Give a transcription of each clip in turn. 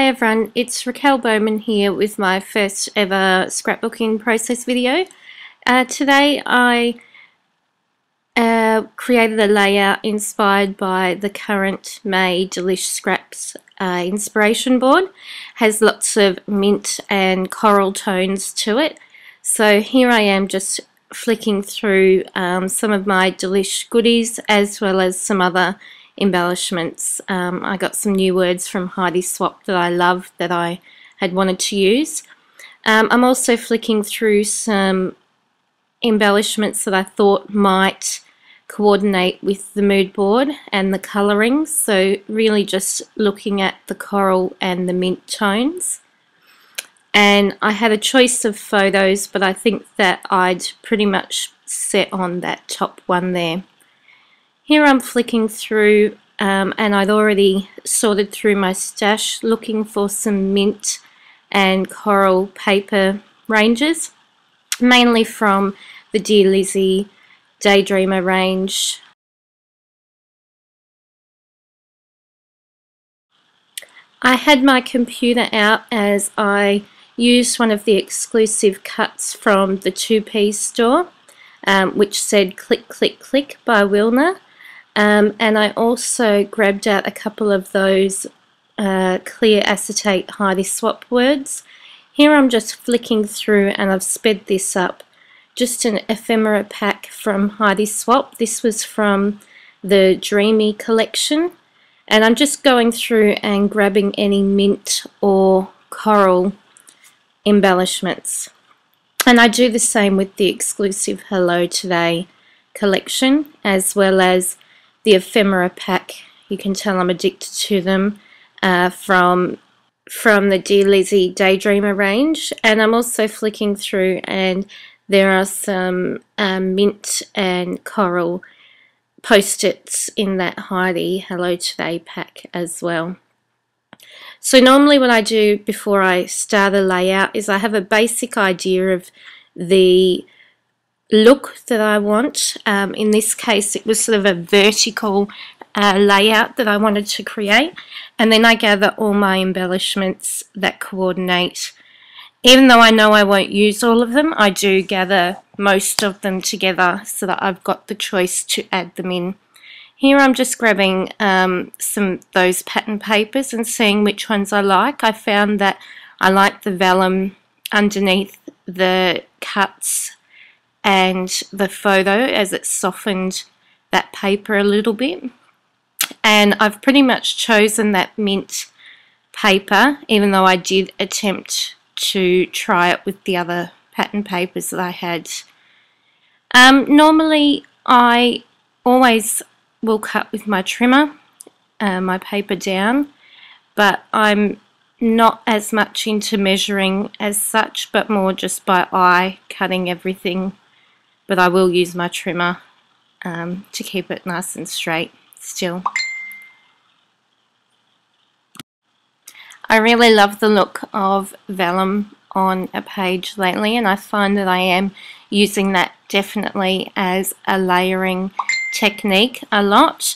Hi everyone, it's Raquel Bowman here with my first ever scrapbooking process video. Today I created a layout inspired by the current May D-lish Scraps inspiration board. Has lots of mint and coral tones to it. So here I am just flicking through some of my D-lish goodies as well as some other embellishments. I got some new words from Heidi Swap that I love that I had wanted to use. I'm also flicking through some embellishments that I thought might coordinate with the mood board and the colourings, so really just looking at the coral and the mint tones. And I had a choice of photos, but I think that I'd pretty much set on that top one there. Here I'm flicking through and I'd already sorted through my stash looking for some mint and coral paper ranges, mainly from the Dear Lizzie Daydreamer range. I had my computer out as I used one of the exclusive cuts from the 2P store, which said Click Click Click by Wilner. And I also grabbed out a couple of those clear acetate Heidi Swap words. Here I'm just flicking through and I've sped this up. Just an ephemera pack from Heidi Swap. This was from the Dreamy collection. And I'm just going through and grabbing any mint or coral embellishments. And I do the same with the exclusive Hello Today collection, as well as the ephemera pack. You can tell I'm addicted to them from the Dear Lizzie Daydreamer range. And I'm also flicking through and there are some mint and coral post-its in that Heidi Hello Today pack as well. So normally what I do before I start a layout is I have a basic idea of the look that I want. In this case it was sort of a vertical layout that I wanted to create, and then I gather all my embellishments that coordinate. Even though I know I won't use all of them, I do gather most of them together so that I've got the choice to add them in. Here I'm just grabbing some those pattern papers and seeing which ones I like. I found that I like the vellum underneath the cuts and the photo as it softened that paper a little bit. And I've pretty much chosen that mint paper, even though I did attempt to try it with the other pattern papers that I had. Normally I always will cut with my trimmer my paper down, but I'm not as much into measuring as such, but more just by eye cutting everything. But I will use my trimmer to keep it nice and straight still. I really love the look of vellum on a page lately, and I find that I am using that definitely as a layering technique a lot.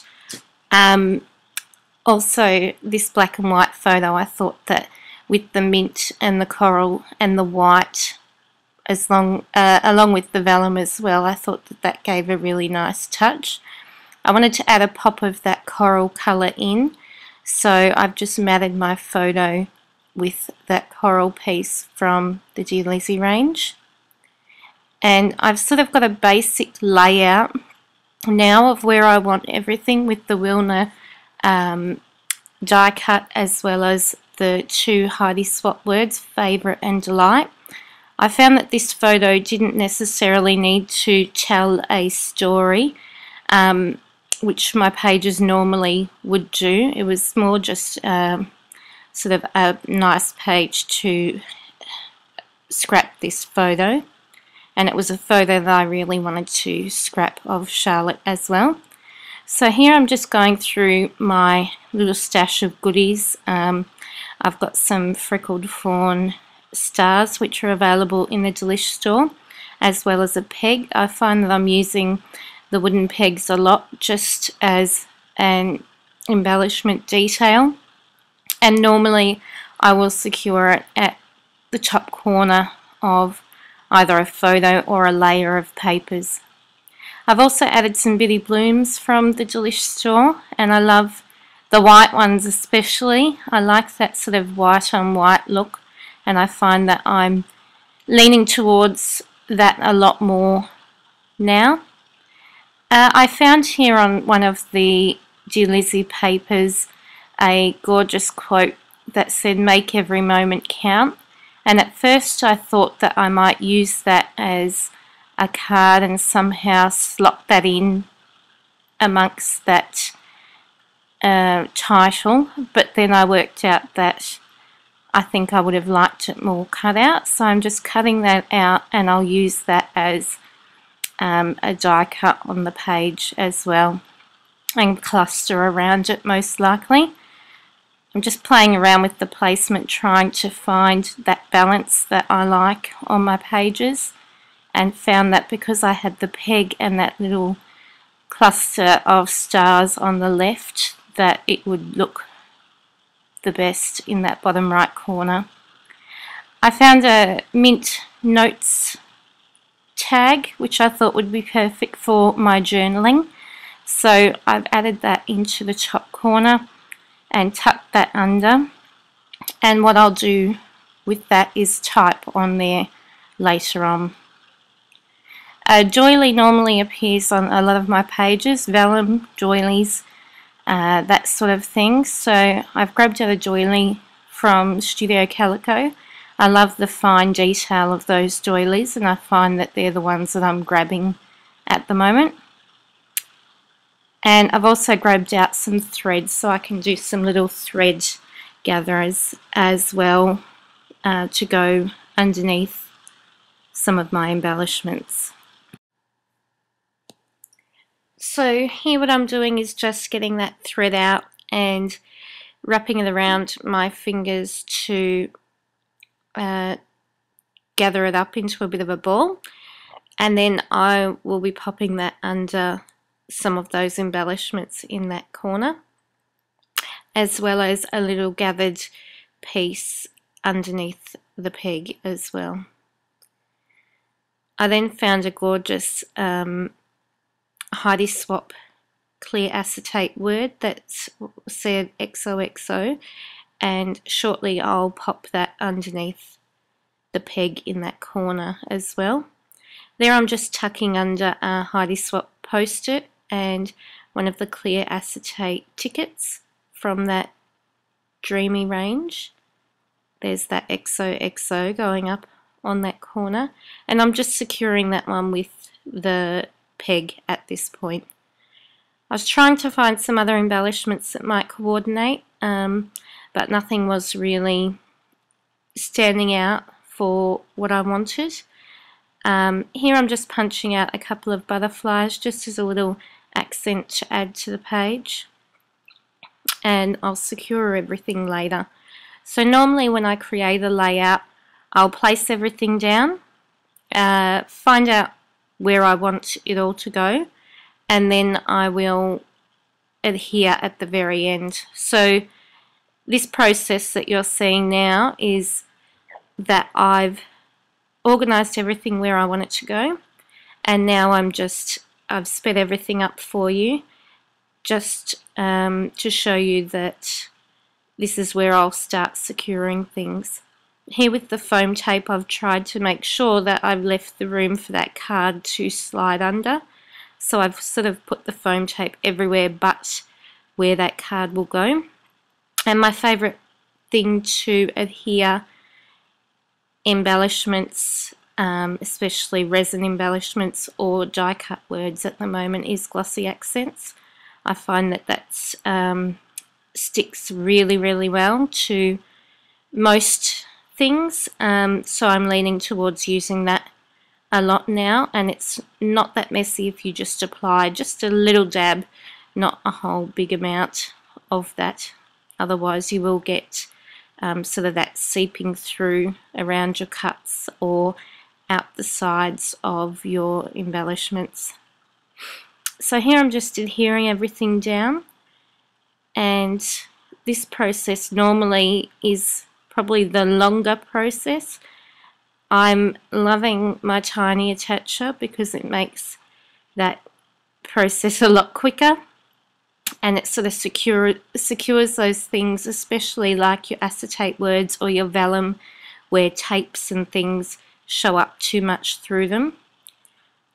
Also, this black and white photo, I thought that with the mint and the coral and the white along with the vellum as well, I thought that that gave a really nice touch. I wanted to add a pop of that coral colour in, so I've just matted my photo with that coral piece from the Dear Lizzie range. And I've sort of got a basic layout now of where I want everything with the Wilner die cut, as well as the two Heidi Swap words, Favourite and Delight. I found that this photo didn't necessarily need to tell a story, which my pages normally would do. It was more just sort of a nice page to scrap this photo, and it was a photo that I really wanted to scrap of Charlotte as well. So here I'm just going through my little stash of goodies. I've got some freckled fawn stars which are available in the D-lish store, as well as a peg. I find that I'm using the wooden pegs a lot just as an embellishment detail, and normally I will secure it at the top corner of either a photo or a layer of papers. I've also added some bitty blooms from the D-lish store, and I love the white ones especially. I like that sort of white on white look, and I find that I'm leaning towards that a lot more now. I found here on one of the Dear Lizzie papers a gorgeous quote that said, "Make every moment count." And at first I thought that I might use that as a card and somehow slot that in amongst that title, but then I worked out that I think I would have liked it more cut out, so I'm just cutting that out, and I'll use that as a die cut on the page as well, and cluster around it most likely. I'm just playing around with the placement, trying to find that balance that I like on my pages, and found that because I had the peg and that little cluster of stars on the left, that it would look the best in that bottom right corner. I found a mint notes tag which I thought would be perfect for my journaling, so I've added that into the top corner and tucked that under, and what I'll do with that is type on there later on. A doily normally appears on a lot of my pages, vellum, doilies, that sort of thing, so I've grabbed out a doily from Studio Calico. I love the fine detail of those doilies, and I find that they're the ones that I'm grabbing at the moment. And I've also grabbed out some threads so I can do some little thread gatherers as well to go underneath some of my embellishments. So here what I'm doing is just getting that thread out and wrapping it around my fingers to gather it up into a bit of a ball, and then I will be popping that under some of those embellishments in that corner, as well as a little gathered piece underneath the peg as well. I then found a gorgeous Heidi Swap clear acetate word that said XOXO, and shortly I'll pop that underneath the peg in that corner as well. There I'm just tucking under a Heidi Swap post-it and one of the clear acetate tickets from that Dreamy range. There's that XOXO going up on that corner, and I'm just securing that one with the peg at this point. I was trying to find some other embellishments that might coordinate, but nothing was really standing out for what I wanted. Here I'm just punching out a couple of butterflies just as a little accent to add to the page, and I'll secure everything later. So normally when I create a layout, I'll place everything down, find out where I want it all to go, and then I will adhere at the very end. So this process that you're seeing now is that I've organized everything where I want it to go, and now I've sped everything up for you just to show you that this is where I'll start securing things. Here with the foam tape, I've tried to make sure that I've left the room for that card to slide under, so I've sort of put the foam tape everywhere but where that card will go. And my favorite thing to adhere embellishments, especially resin embellishments or die cut words at the moment, is glossy accents. I find that that's sticks really well to most things, so I'm leaning towards using that a lot now, and it's not that messy if you just apply just a little dab, not a whole big amount of that, otherwise you will get sort of that seeping through around your cuts or out the sides of your embellishments. So here I'm just adhering everything down, and this process normally is probably the longer process. I'm loving my tiny attacher because it makes that process a lot quicker, and it sort of secures those things, especially like your acetate words or your vellum, where tapes and things show up too much through them.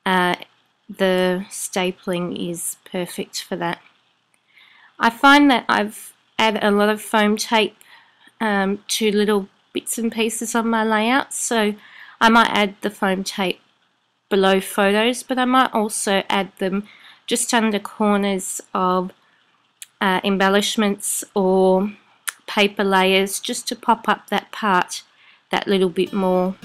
The stapling is perfect for that. I find that I've added a lot of foam tape to little bits and pieces on my layouts, so I might add the foam tape below photos, but I might also add them just under corners of embellishments or paper layers, just to pop up that part that little bit more.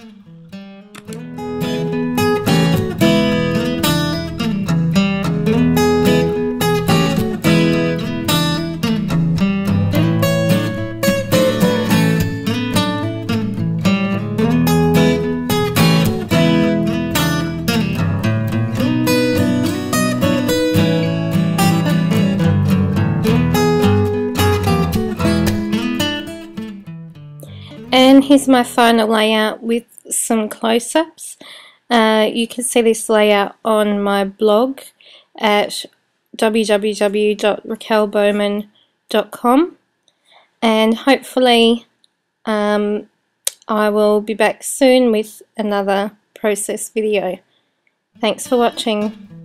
And here's my final layout with some close-ups. You can see this layout on my blog at www.raquelbowman.com, and hopefully I will be back soon with another process video. Thanks for watching.